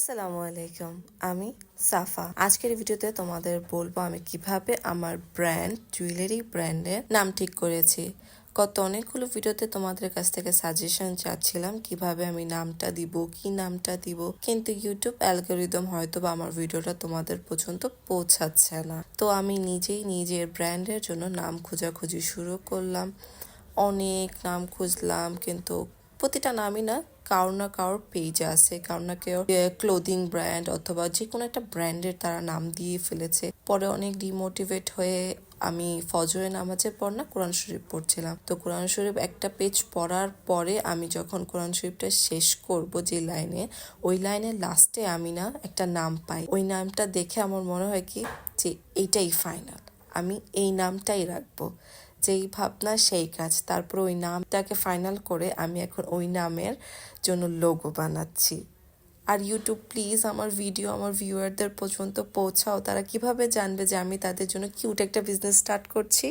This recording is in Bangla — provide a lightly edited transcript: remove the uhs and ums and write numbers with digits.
আসসালামু আলাইকুম। আমি সাফা। আজকের ভিডিওতে তোমাদের বলবো আমি কিভাবে আমার জুয়েলারি ব্র্যান্ডের নাম ঠিক করেছি। গত অনেকগুলো ভিডিওতে তোমাদের কাছ থেকে সাজেশন চাচ্ছিলাম কিভাবে আমি নামটা দিব, কি নামটা দিব, কিন্তু ইউটিউব অ্যালগোরিদম হয়তো বা আমার ভিডিওটা তোমাদের পর্যন্ত পৌঁছাচ্ছে না। তো আমি নিজেই নিজের ব্র্যান্ডের জন্য নাম খোঁজাখুঁজি শুরু করলাম। অনেক নাম খুঁজলাম, কিন্তু প্রতিটা নামই না কারোর না কারোর পেজে আছে, কারোর না কেউ ক্লোদিং ব্র্যান্ড অথবা যে কোনো একটা ব্র্যান্ডের তারা নাম দিয়ে ফেলেছে। পরে অনেক ডিমোটিভেট হয়ে আমি ফজরের নামাজের পর না কোরআন শরীফ পড়ছিলাম। তো কোরআন শরীফ একটা পেজ পড়ার পরে আমি যখন কোরআন শরীফটা শেষ করব যে লাইনে, ওই লাইনের লাস্টে আমি না একটা নাম পাই। ওই নামটা দেখে আমার মনে হয় কি যে এইটাই ফাইনাল, আমি এই নামটাই রাখবো। যেই ভাবনা সেই কাজ। তারপর ওই নামটাকে ফাইনাল করে আমি এখন ওই নামের জন্য লোগো বানাচ্ছি। আর ইউটিউব প্লিজ আমার ভিডিও আমার ভিউয়ারদের পর্যন্ত পৌঁছাও। তারা কিভাবে জানবে যে আমি তাদের জন্য কিউট একটা বিজনেস স্টার্ট করছি।